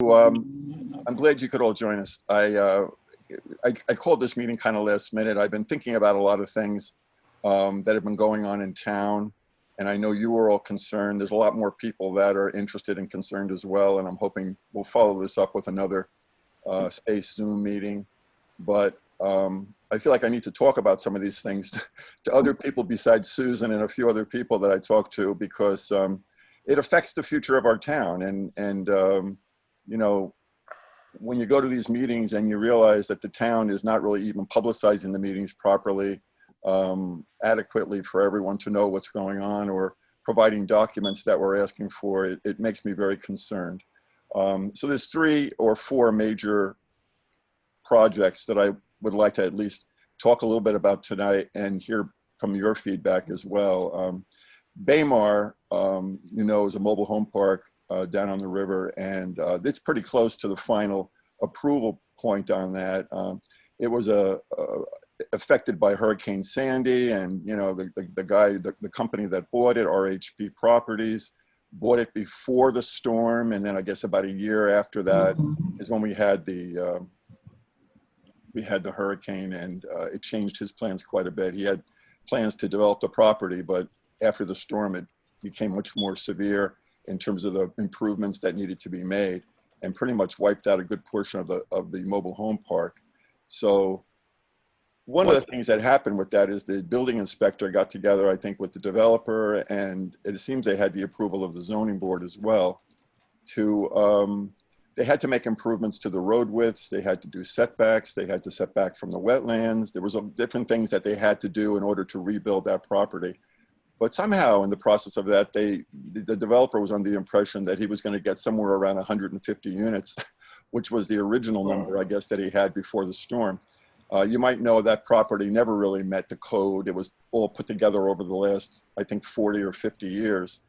I'm glad you could all join us. I called this meeting kind of last minute. I've been thinking about a lot of things that have been going on in town, and I know you were all concerned. There's a lot more people that are interested and concerned as well, and I'm hoping we'll follow this up with another space Zoom meeting. But I feel like I need to talk about some of these things to other people besides Susan and a few other people that I talk to, because it affects the future of our town. And you know, when you go to these meetings and you realize that the town is not really even publicizing the meetings properly, adequately for everyone to know what's going on, or providing documents that we're asking for, it makes me very concerned. So there's 3 or 4 major projects that I would like to at least talk a little bit about tonight and hear from your feedback as well. BaMar, you know, is a mobile home park down on the river, and it's pretty close to the final approval point on that. It was affected by Hurricane Sandy, and you know, the company that bought it, RHP Properties, bought it before the storm, and then I guess about a year after that is when we had the hurricane, and it changed his plans quite a bit. He had plans to develop the property, but after the storm, it became much more severe in terms of the improvements that needed to be made, and pretty much wiped out a good portion of the mobile home park. So one of the things that happened with that is the building inspector got together, I think, with the developer, and it seems they had the approval of the zoning board as well, to they had to make improvements to the road widths, they had to do setbacks, they had to set back from the wetlands. There was different things that they had to do in order to rebuild that property. But somehow in the process of that, the developer was under the impression that he was going to get somewhere around 150 units, which was the original number, I guess, that he had before the storm. You might know that property never really met the code. It was all put together over the last, I think, 40 or 50 years,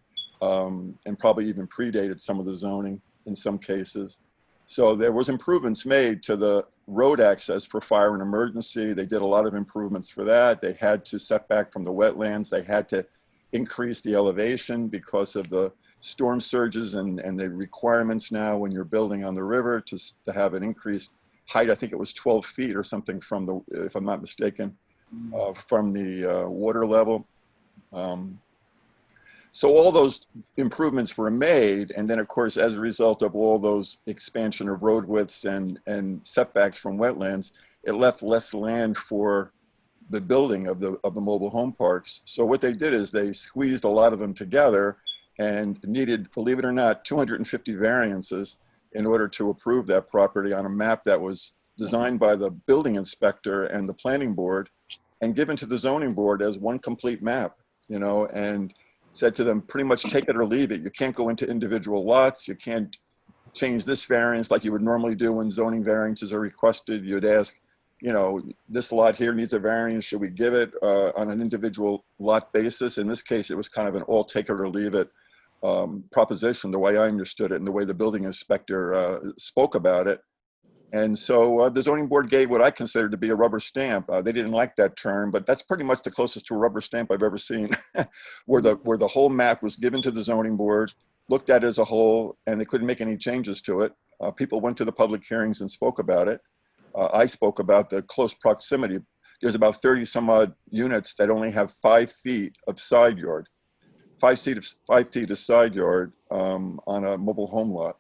and probably even predated some of the zoning in some cases. So there was improvements made to the road access for fire and emergency. They did a lot of improvements for that. They had to set back from the wetlands. They had to increase the elevation because of the storm surges and the requirements now when you're building on the river to have an increased height. I think it was 12 feet or something from the, if I'm not mistaken, from the water level. So all those improvements were made, and then of course, as a result of all those expansion of road widths and setbacks from wetlands, it left less land for the building of the mobile home parks. So what they did is they squeezed a lot of them together and needed, believe it or not, 250 variances in order to approve that property on a map that was designed by the building inspector and the planning board and given to the zoning board as one complete map, you know, and said to them, pretty much take it or leave it. You can't go into individual lots. You can't change this variance like you would normally do when zoning variances are requested. You'd ask, you know, this lot here needs a variance. Should we give it on an individual lot basis? In this case, it was kind of an all take it or leave it proposition, the way I understood it and the way the building inspector spoke about it. And so the zoning board gave what I considered to be a rubber stamp. They didn't like that term, but that's pretty much the closest to a rubber stamp I've ever seen, where the whole map was given to the zoning board, looked at as a whole, and they couldn't make any changes to it. People went to the public hearings and spoke about it. I spoke about the close proximity. There's about 30 some odd units that only have 5 feet of side yard, 5 feet of side yard on a mobile home lot.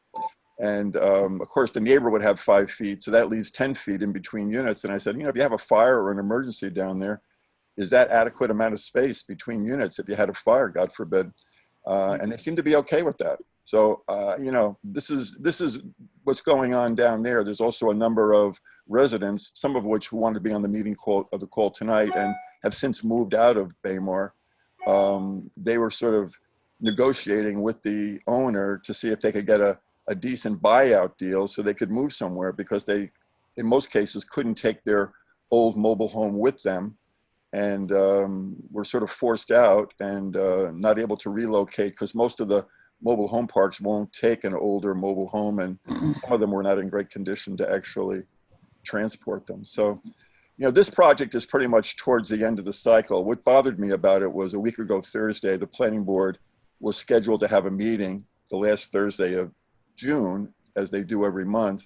And of course, the neighbor would have 5 feet, so that leaves 10 feet in between units. And I said, you know, if you have a fire or an emergency down there, is that adequate amount of space between units if you had a fire, God forbid? And they seem to be okay with that. So, you know, this is what's going on down there. There's also a number of residents, some of which who wanted to be on the meeting of the call tonight and have since moved out of BaMar. They were sort of negotiating with the owner to see if they could get a decent buyout deal so they could move somewhere, because they, in most cases, couldn't take their old mobile home with them, and were sort of forced out and not able to relocate, because most of the mobile home parks won't take an older mobile home, and some of them were not in great condition to actually transport them. So, you know, this project is pretty much towards the end of the cycle. What bothered me about it was a week ago Thursday, the planning board was scheduled to have a meeting the last Thursday of June as they do every month.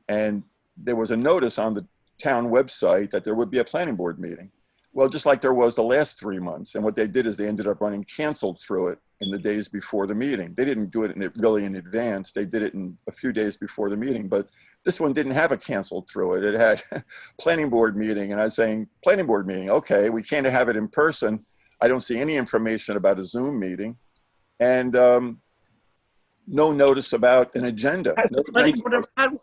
And there was a notice on the town website that there would be a planning board meeting. Well, just like there was the last 3 months. And what they did is they ended up running canceled through it in the days before the meeting. They didn't do it really in advance. They did it in a few days before the meeting, but this one didn't have a canceled through it. It had planning board meeting, and I was saying, planning board meeting, okay, we can't have it in person. I don't see any information about a Zoom meeting, and no notice about an agenda. Has No the planning agenda. board ever had one?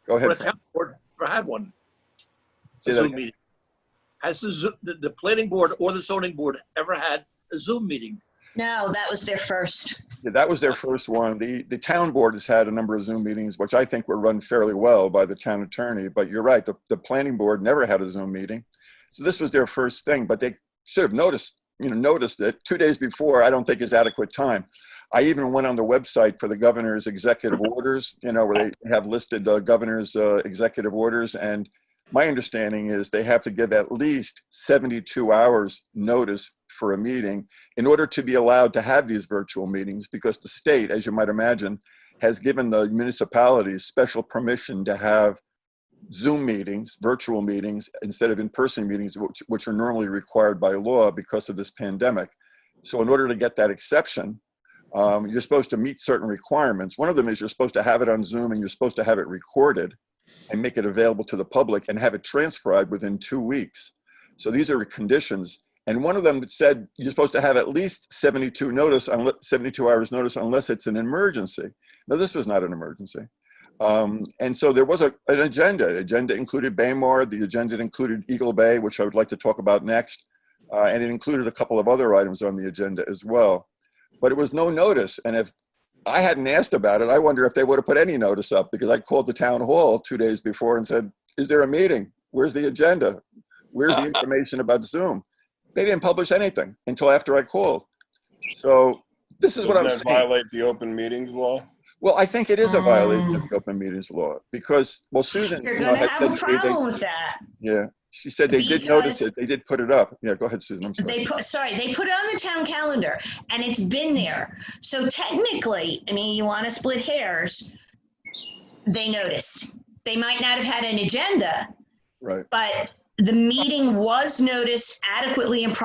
Go ahead. Or a town board ever had one? Say A that Zoom again. meeting. Has the planning board or the zoning board ever had a Zoom meeting? No, that was their first. Yeah, that was their first one. The town board has had a number of Zoom meetings, which I think were run fairly well by the town attorney. But you're right, the planning board never had a Zoom meeting. So this was their first thing, but they should have noticed it 2 days before. I don't think is adequate time. I even went on the website for the governor's executive orders, where they have listed governor's executive orders. And my understanding is they have to give at least 72 hours notice for a meeting in order to be allowed to have these virtual meetings, because the state, as you might imagine, has given the municipalities special permission to have Zoom meetings, virtual meetings, instead of in-person meetings, which are normally required by law because of this pandemic. So in order to get that exception, you're supposed to meet certain requirements. One of them is you're supposed to have it on Zoom, and you're supposed to have it recorded and make it available to the public and have it transcribed within 2 weeks. So these are conditions. And one of them said you're supposed to have at least 72 hours notice unless it's an emergency. Now, this was not an emergency. And so there was an agenda. The agenda included BaMar. The agenda included Eagle Bay, which I would like to talk about next. And it included a couple of other items on the agenda as well. But it was no notice. And if I hadn't asked about it, I wonder if they would have put any notice up, because I called the town hall 2 days before and said, is there a meeting? Where's the agenda? Where's the information about Zoom? They didn't publish anything until after I called. So this is what I'm saying. Does that violate the open meetings law? Well, I think it is a violation of the open meetings law because, well, Susan, You're going to have a problem with that. Yeah, she said they did notice it. They did put it up. Yeah, go ahead, Susan. I'm sorry. They put it on the town calendar, and it's been there. So technically, I mean, you want to split hairs, they noticed. They might not have had an agenda, Right. but the meeting was noticed adequately and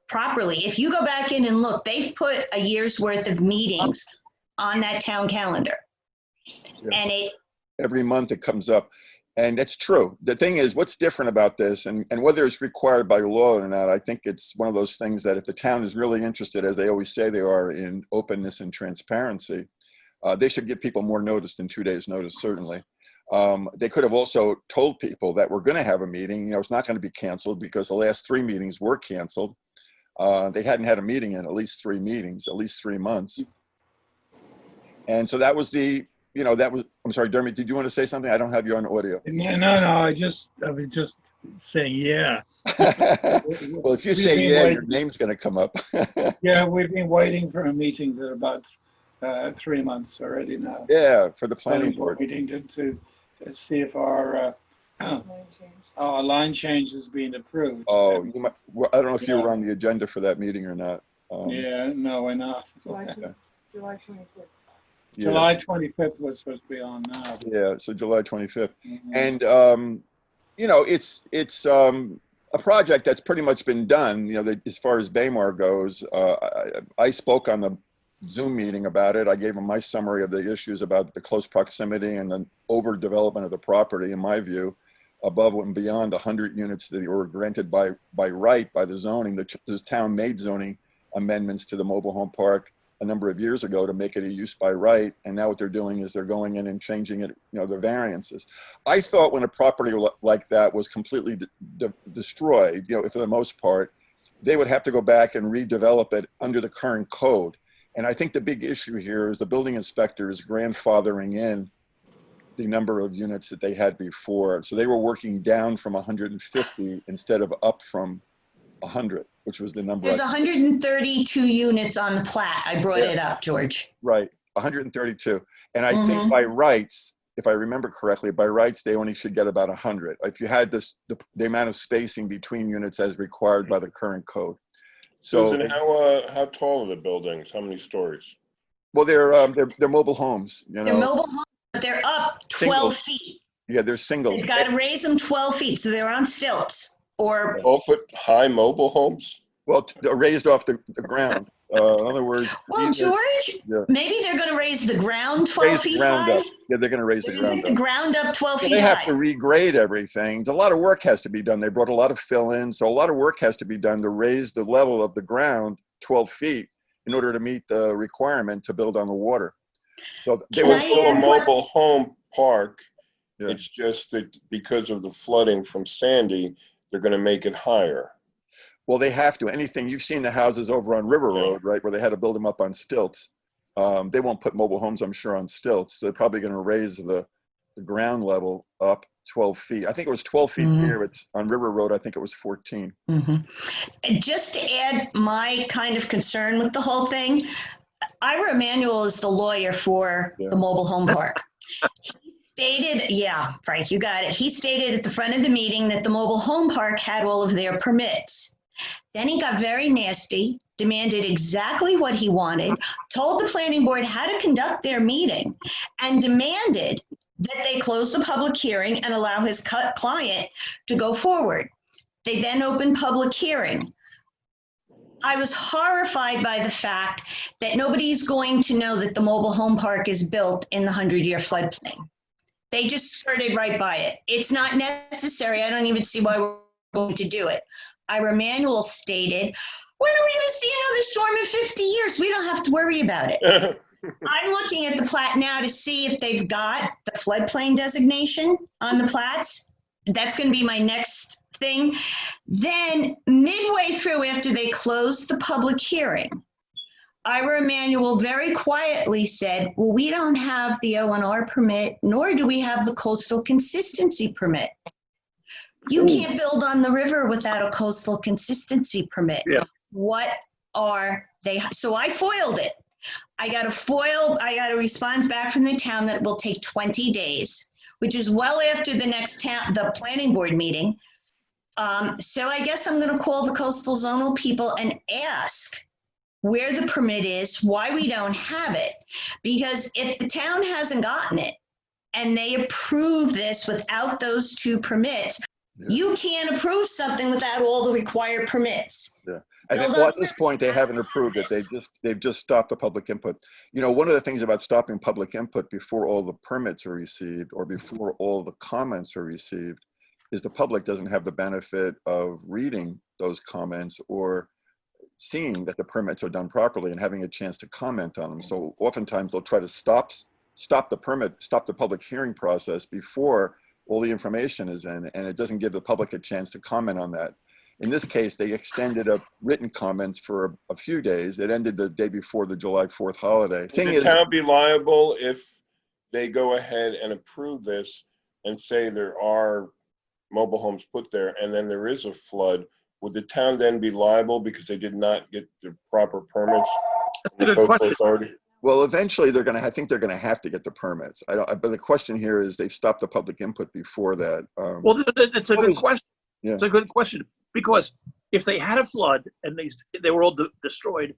properly. If you go back in and look, they've put a year's worth of meetings on that town calendar. Yeah. And every month it comes up. And that's true. The thing is, what's different about this, and whether it's required by law or not, I think it's one of those things that if the town is really interested, as they always say they are, in openness and transparency, they should give people more notice than 2 days notice, certainly. They could have also told people that we're going to have a meeting. It's not going to be canceled, because the last 3 meetings were canceled. They hadn't had a meeting in at least 3 meetings, at least 3 months. And so that was I'm sorry, Dermot, did you want to say something? I don't have you on audio. No, I was just saying, yeah. Well, if you say yeah, your name's going to come up. Yeah, we've been waiting for a meeting for about 3 months already now. Yeah, for the planning board. Meeting to see if our line change has been approved. Oh, well, I don't know if you were on the agenda for that meeting or not. Yeah, no, we're not. July 25th. Yeah. July 25th was supposed to be on now. Yeah, so July 25th. Mhm. And, it's a project that's pretty much been done, as far as BaMar goes. I spoke on the Zoom meeting about it. I gave them my summary of the issues about the close proximity and the overdevelopment of the property, in my view, above and beyond 100 units that were granted by right by the zoning. The town made zoning amendments to the mobile home park a number of years ago to make it a use by right, and now what they're doing is they're going in and changing it, the variances. I thought when a property like that was completely destroyed, for the most part, they would have to go back and redevelop it under the current code. And I think the big issue here is the building inspectors grandfathering in the number of units that they had before. So they were working down from 150 instead of up from 100, which was the number. there's 132 units on the plat. I brought it up, George. Right, 132. And I think by rights, if I remember correctly, by rights, they only should get about 100. If you had the amount of spacing between units as required by the current code. So, Susan, how tall are the buildings? How many stories? well, they're mobile homes. They're mobile homes, they're up 12 feet. Yeah, they're singles. They've got to raise them 12 feet, so they're on stilts. Or 12-foot high mobile homes? Well, they're raised off the ground. In other words, well, these are- George, yeah. maybe they're going to raise the ground 12 raise the feet ground high. up. Yeah, they're going to raise the They're gonna ground make up. the ground up 12 Well, feet they have high. to regrade everything. A lot of work has to be done. They brought a lot of fill in, so a lot of work has to be done to raise the level of the ground 12 feet in order to meet the requirement to build on the water. So they Can were I It's still a add what- mobile home park. Yeah. It's just that because of the flooding from Sandy, they're gonna make it higher. Well, they have to. Anything, you've seen the houses over on River Yeah. Road, right, where they had to build them up on stilts. They won't put mobile homes, I'm sure, on stilts. They're probably going to raise the ground level up 12 feet. I think it was 12 feet here. It's on River Road. I think it was 14. And just to add my kind of concern with the whole thing, Ira Emmanuel is the lawyer for Yeah. the mobile home park. He stated, yeah, Frank, you got it. He stated at the front of the meeting that the mobile home park had all of their permits. Then he got very nasty, demanded exactly what he wanted, told the planning board how to conduct their meeting, and demanded that they close the public hearing and allow his client to go forward. They then opened public hearing. I was horrified by the fact that nobody's going to know that the mobile home park is built in the 100-year floodplain. They just skirted right by it. It's not necessary. I don't even see why we're going to do it. Ira Emmanuel stated, when are we going to see another storm in 50 years? We don't have to worry about it. I'm looking at the plat now to see if they've got the floodplain designation on the plats. That's going to be my next thing. Then midway through, after they closed the public hearing, Ira Emmanuel very quietly said, well, we don't have the O&R permit, nor do we have the coastal consistency permit. You can't build on the river without a coastal consistency permit. Yeah. What are they? So I foiled it. I got a response back from the town that will take 20 days, which is well after the planning board meeting. So I guess I'm going to call the coastal zonal people and ask where the permit is, why we don't have it. Because if the town hasn't gotten it and they approve this without those two permits, you can't approve something without all the required permits. Yeah. I think, well, at this point, they haven't approved it. They've just stopped the public input. You know, one of the things about stopping public input before all the permits are received or before all the comments are received is the public doesn't have the benefit of reading those comments or seeing that the permits are done properly and having a chance to comment on them. So oftentimes they'll try to stop the public hearing process before all the information is in, and it doesn't give the public a chance to comment on that. In this case, they extended up written comments for a few days. It ended the day before the July 4th holiday. Would the town be liable if they go ahead and approve this and say there are mobile homes put there and then there is a flood? Would the town then be liable because they did not get the proper permits from the Good coastal question. authority? Well, eventually I think they're gonna have to get the permits. But the question here is they've stopped the public input before that. Well, it's a good question. Yeah. It's a good question, because if they had a flood and they were all destroyed,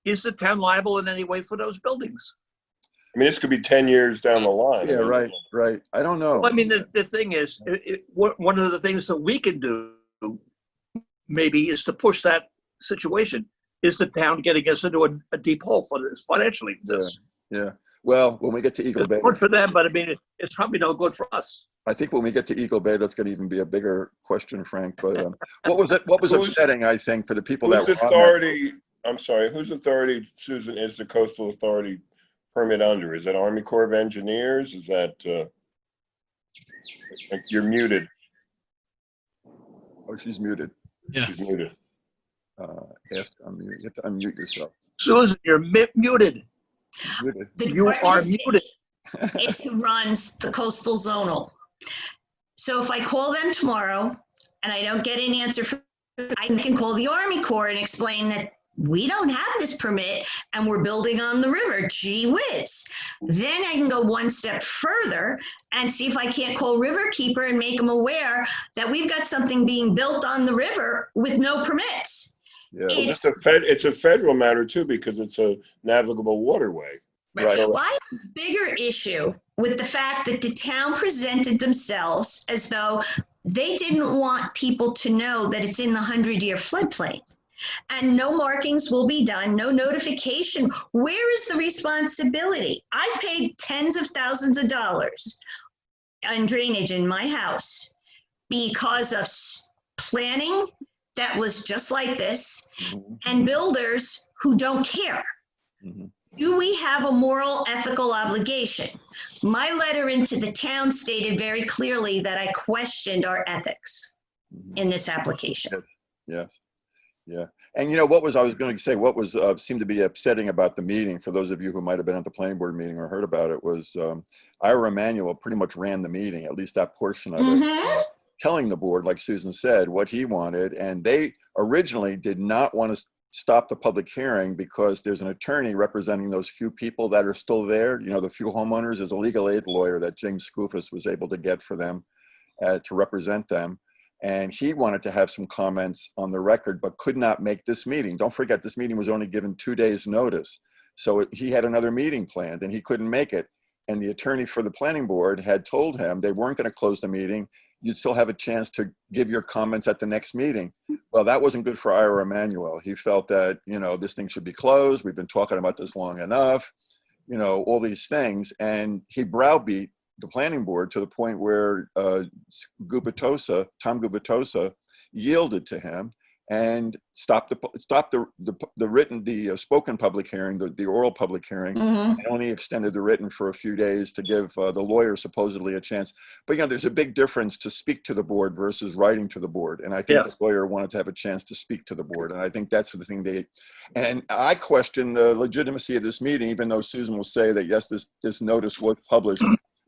is the town liable in any way for those buildings? I mean, this could be 10 years down the line. Yeah, right. I don't know. Well, I mean, the thing is, one of the things that we can do maybe is to push that situation. Is the town getting us into a deep hole for this financially? Yeah. Well, when we get to Eagle It's Bay, good for them, but I mean, it's probably no good for us. I think when we get to Eagle Bay, that's going to even be a bigger question, Frank. But what was upsetting, I think, for the people that Whose were on that, authority, I'm sorry, whose authority, Susan, is the coastal authority permit under? Is that Army Corps of Engineers? Is that, you're muted. oh, she's muted. Yeah. She's muted. Ask unmute. You have to unmute yourself. Susan, you're muted. Muted. The You are Department of State muted. is who runs the coastal zonal. So if I call them tomorrow and I don't get an answer, I can call the Army Corps and explain that we don't have this permit and we're building on the river. Gee whiz. Then I can go one step further and see if I can't call Riverkeeper and make them aware that we've got something being built on the river with no permits. Yeah. Well, it's a federal matter too, because it's a navigable waterway. Right. Well, I have a bigger issue with the fact that the town presented themselves as though they didn't want people to know that it's in the 100-year floodplain. And no markings will be done, no notification. Where is the responsibility? I've paid tens of thousands of dollars on drainage in my house because of planning that was just like this and builders who don't care. Mhm. Do we have a moral, ethical obligation? My letter into the town stated very clearly that I questioned our ethics in this application. Yes. Yeah. And what I was going to say, what was seemed to be upsetting about the meeting, for those of you who might have been at the planning board meeting or heard about it, was Ira Emmanuel pretty much ran the meeting, at least that portion of it, telling the board, like Susan said, what he wanted. And they originally did not want to stop the public hearing because there's an attorney representing those few people that are still there. The few homeowners. There's a legal aid lawyer that James Skoufis was able to get for them to represent them. And he wanted to have some comments on the record, but could not make this meeting. Don't forget, this meeting was only given 2 days notice. So he had another meeting planned and he couldn't make it. And the attorney for the planning board had told him they weren't going to close the meeting. You'd still have a chance to give your comments at the next meeting. Well, that wasn't good for Ira Emmanuel. He felt that, this thing should be closed. We've been talking about this long enough, all these things. And he browbeat the planning board to the point where Tom Gubitosa yielded to him and stopped the spoken public hearing, the oral public hearing, and only extended the written for a few days to give the lawyer supposedly a chance. But there's a big difference to speak to the board versus writing to the board. And I think the lawyer wanted to have a chance to speak to the board. And I think that's the thing and I question the legitimacy of this meeting, even though Susan will say that, yes, this notice was published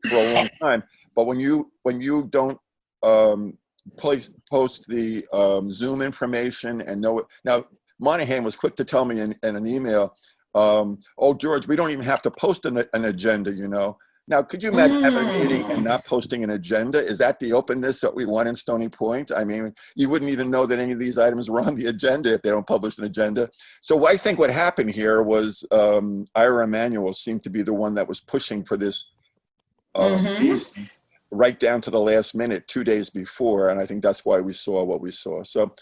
for a long time. But when you don't post the Zoom information and now Monahan was quick to tell me in an email, oh, George, we don't even have to post an agenda, Now, could you imagine having a meeting and not posting an agenda? Is that the openness that we want in Stony Point? I mean, you wouldn't even know that any of these items were on the agenda if they don't publish an agenda. So I think what happened here was Ira Emmanuel seemed to be the one that was pushing for this right down to the last minute, 2 days before, and I think that's why we saw what we saw. So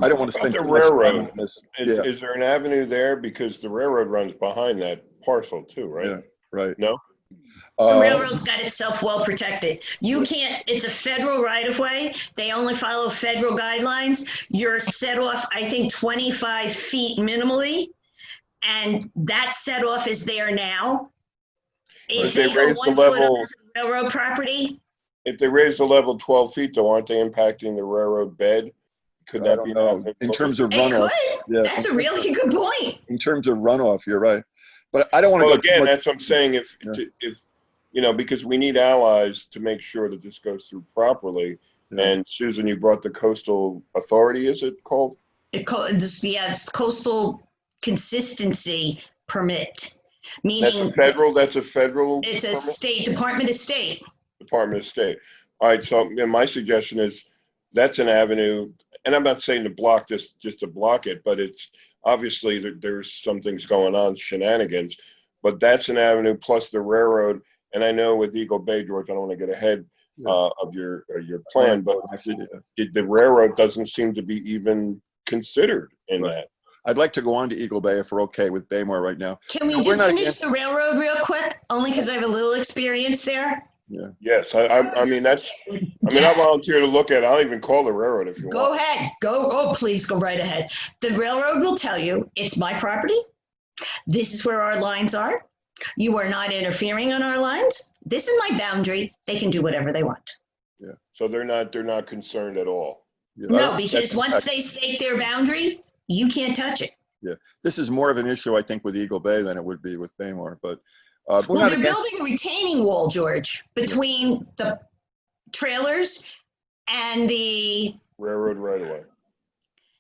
I don't want to spend the too much time railroad. on this. Is there an avenue there? Because the railroad runs behind that parcel too, right? Yeah, right. No? The railroad's got itself well protected. You can't, it's a federal right of way. They only follow federal guidelines. You're set off, I think, 25 feet minimally. And that set off is there now. If they raise the level, railroad property. If they raise the level 12 feet, though, aren't they impacting the railroad bed? Could that be in terms of runoff? Yeah, that's a really good point. In terms of runoff, you're right. But I don't want to. Well, again, that's what I'm saying. If because we need allies to make sure that this goes through properly. Yeah. And Susan, you brought the coastal authority. Is it called? It's coastal consistency permit. Meaning That's a federal. It's permit? A state Department of State. Department of State. All right. So my suggestion is that's an avenue, and I'm not saying to block this just to block it, but it's obviously there's some things going on, shenanigans. But that's an avenue plus the railroad. And I know with Eagle Bay, George, I don't want to get ahead of your plan, but the railroad doesn't seem to be even considered in that. I'd like to go on to Eagle Bay if we're okay with BaMar right now. Can we just finish the railroad real quick? Only because I have a little experience there. Yeah. Yes, I mean I volunteer to look at it. I'll even call the railroad if you want. Go ahead. Please go right ahead. The railroad will tell you it's my property. This is where our lines are. You are not interfering on our lines. This is my boundary. They can do whatever they want. Yeah. So they're not concerned at all. Yeah. No, because once they stake their boundary, you can't touch it. Yeah. This is more of an issue, I think, with Eagle Bay than it would be with BaMar. But well, they're building a retaining wall, George, between the trailers and the railroad right away.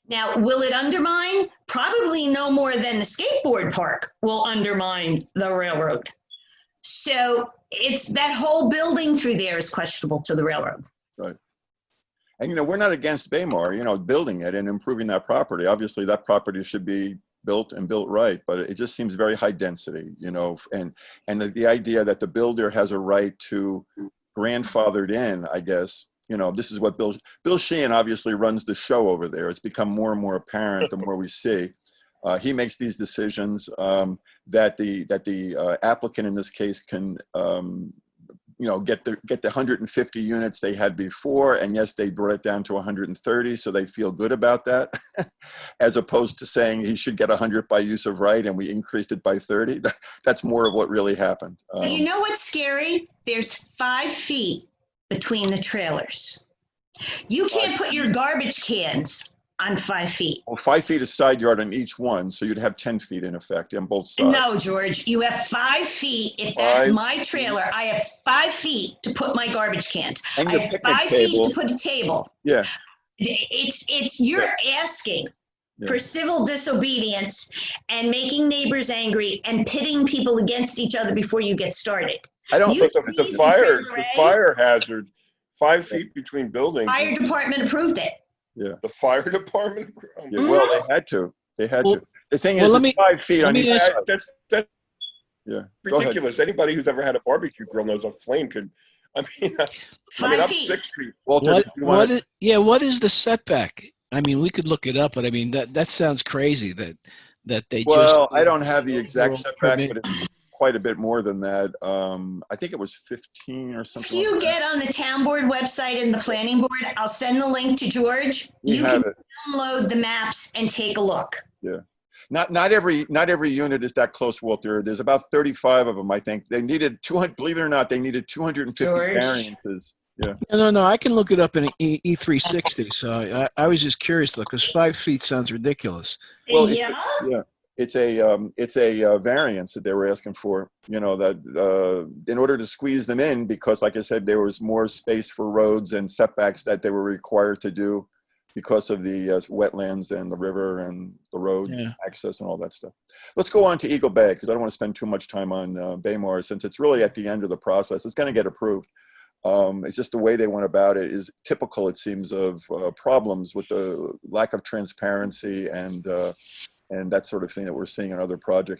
Now, will it undermine? Probably no more than the skateboard park will undermine the railroad. So it's that whole building through there is questionable to the railroad. Right. And, we're not against BaMar, building it and improving that property. Obviously, that property should be built and built right, but it just seems very high density, you know, and the idea that the builder has a right to grandfathered in, I guess, you know, this is what Bill Sheehan obviously runs the show over there. It's become more and more apparent the more we see. He makes these decisions that the applicant in this case can, you know, get the 150 units they had before, and yes, they brought it down to 130, so they feel good about that, as opposed to saying he should get 100 by use of right, and we increased it by 30. That's more of what really happened. You know what's scary? There's 5 feet between the trailers. You can't put your garbage cans on 5 feet. Well, 5 feet is side yard on each one, so you'd have 10 feet in effect on both sides. No, George, you have 5 feet. If that's 5 my trailer, I have 5 feet to put my garbage cans. And I your have picnic 5 feet table. to put a table. Yeah. You're asking for civil disobedience and making neighbors angry and pitting people against each other before you get started. I don't You think It's a see fire, Trailer the A, fire hazard, 5 feet between buildings. Fire department approved it. The fire department? Yeah, well, they had to. They had Well- to. The thing well, is, let it's me- 5 feet let on me each ask- side. That's Yeah. Go ahead. ridiculous. Anybody who's ever had a barbecue grill knows a flame could, I mean, 5 I'm feet. 6 feet. Walter, What, did you wanna- what is the setback? I mean, we could look it up, but I mean, that sounds crazy that they just. Well, I don't have the exact overall setback, permit. but it's quite a bit more than that. I think it was 15 or If something you like that. get on the town board website and the planning board, I'll send the link to George. We You have can it. download the maps and take a look. Not every unit is that close, Walter. There's about 35 of them, I think. They needed 200, believe it or not, they needed 250 George. variances. Yeah. No, I can look it up in an E360. So I was just curious, because 5 feet sounds ridiculous. Well, Yeah? It's a variance that they were asking for, you know, that in order to squeeze them in, because like I said, there was more space for roads and setbacks that they were required to do because of the wetlands and the river and the road Yeah. access and all that stuff. Let's go on to Eagle Bay, because I don't want to spend too much time on BaMar, since it's really at the end of the process. It's going to get approved. It's just the way they went about it is typical, it seems, of problems with the lack of transparency and that sort of thing that we're seeing in other projects.